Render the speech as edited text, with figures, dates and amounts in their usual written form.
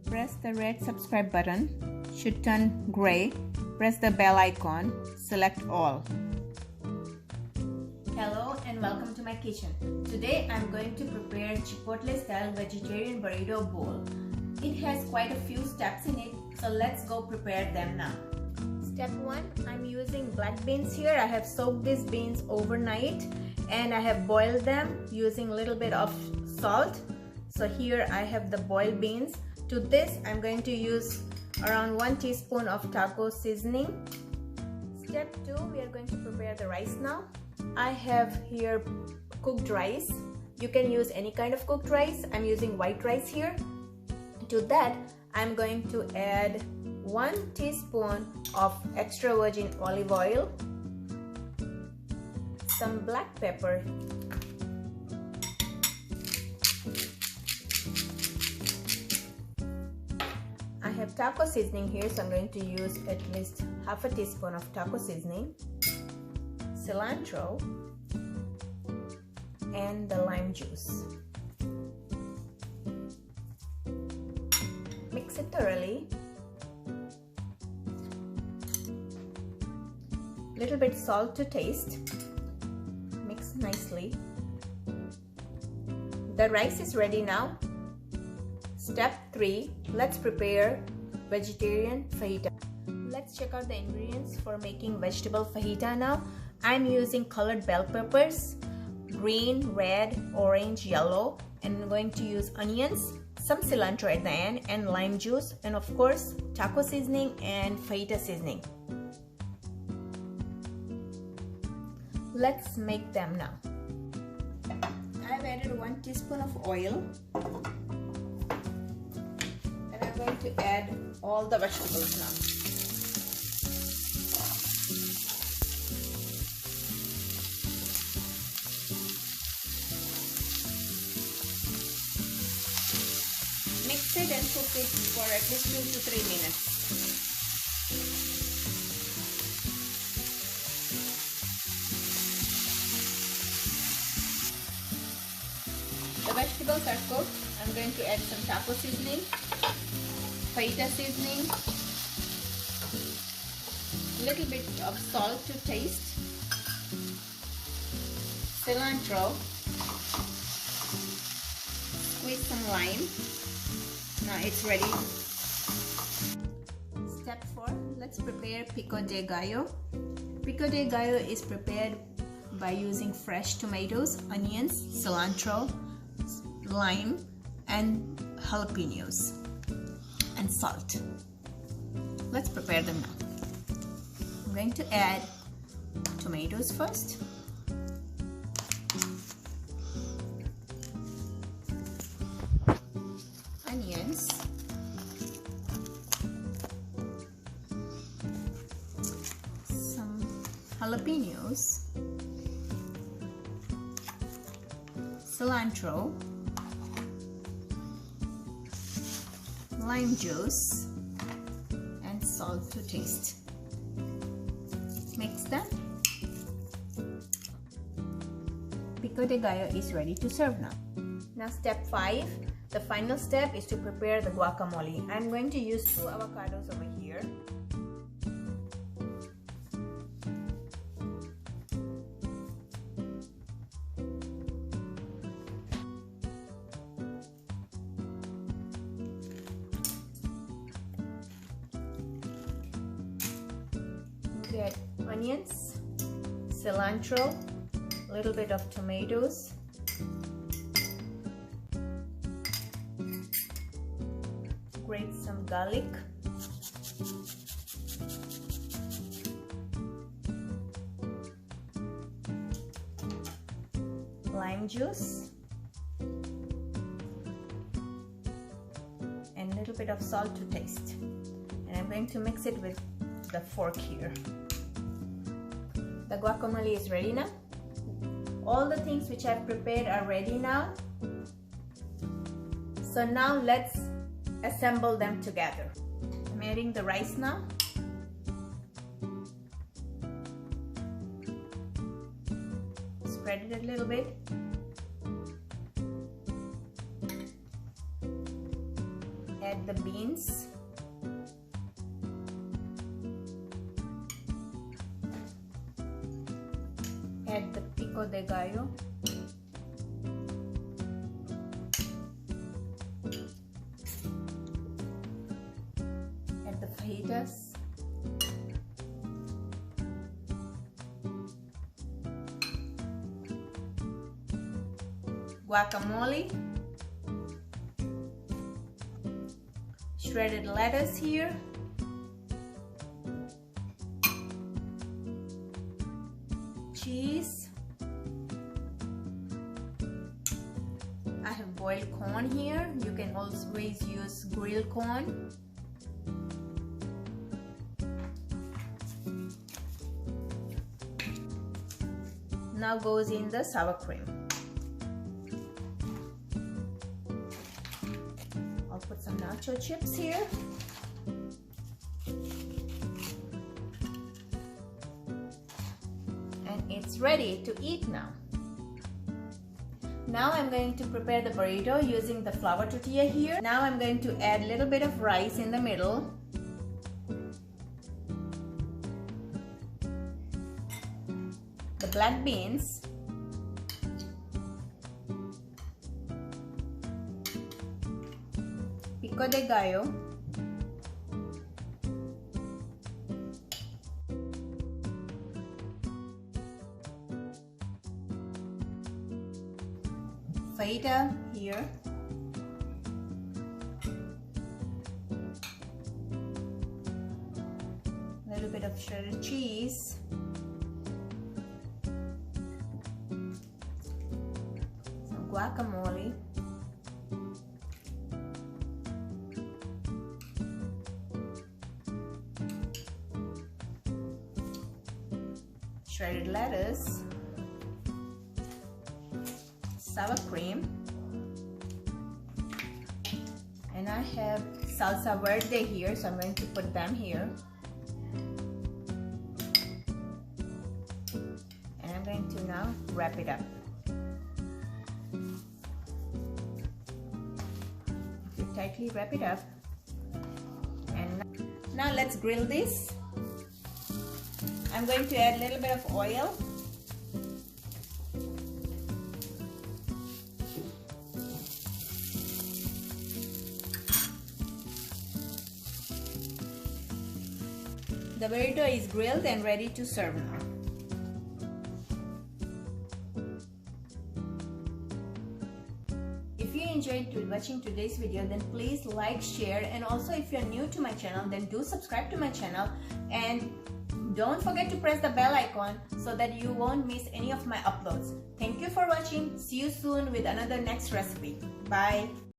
Press the red subscribe button, should turn gray. Press the bell icon, select all. Hello and welcome to my kitchen. Today I'm going to prepare Chipotle style vegetarian burrito bowl. It has quite a few steps in it, so let's go prepare them now. Step 1, I'm using black beans here. I have soaked these beans overnight and I have boiled them using a little bit of salt. So here I have the boiled beans. To this I'm going to use around 1 teaspoon of taco seasoning. Step 2, we are going to prepare the rice now. I have here cooked rice. You can use any kind of cooked rice. I'm using white rice here. To that I'm going to add 1 teaspoon of extra virgin olive oil, some black pepper, I have taco seasoning here, so I'm going to use at least half a teaspoon of taco seasoning, cilantro, and the lime juice. Mix it thoroughly. Little bit salt to taste. Mix nicely. The rice is ready now. Step 3, let's prepare vegetarian fajita. Let's check out the ingredients for making vegetable fajita now. I'm using colored bell peppers, green, red, orange, yellow, and I'm going to use onions, some cilantro at the end, and lime juice, and of course taco seasoning and fajita seasoning. Let's make them now. I've added 1 teaspoon of oil. I'm going to add all the vegetables now. Mix it and cook it for at least 2 to 3 minutes. The vegetables are cooked. I'm going to add some taco seasoning, fajita seasoning, a little bit of salt to taste, cilantro, squeeze some lime. Now it's ready. Step 4, let's prepare pico de gallo. Pico de gallo is prepared by using fresh tomatoes, onions, cilantro, lime, and jalapenos, and salt. Let's prepare them now. I'm going to add tomatoes first. Onions. Some jalapenos. Cilantro. Lime juice and salt to taste. Mix them. Pico de gallo is ready to serve now. Now step 5, the final step is to prepare the guacamole. I'm going to use 2 avocados over here. Get onions, cilantro, a little bit of tomatoes, grate some garlic, lime juice, and a little bit of salt to taste. And I'm going to mix it with the fork here. The guacamole is ready now. All the things which I've prepared are ready now. So now let's assemble them together. I'm adding the rice now. Spread it a little bit. Add the beans. Add the pico de gallo. Add the fajitas. Guacamole. Shredded lettuce here. Cheese. I have boiled corn here. You can always use grilled corn. Now goes in the sour cream. I'll put some nacho chips here. And it's ready to eat now. Now I'm going to prepare the burrito using the flour tortilla here. Now I'm going to add a little bit of rice in the middle. The black beans. Pico de gallo. Fajita here. A little bit of shredded cheese. Some guacamole. Shredded lettuce. Sour cream, and I have salsa verde here, so I'm going to put them here, and I'm going to now wrap it up. You tightly wrap it up, and now let's grill this. I'm going to add a little bit of oil. The burrito is grilled and ready to serve now. If you enjoyed watching today's video, then please like, share, and also if you're new to my channel, then do subscribe to my channel, and don't forget to press the bell icon so that you won't miss any of my uploads. Thank you for watching. See you soon with another next recipe. Bye.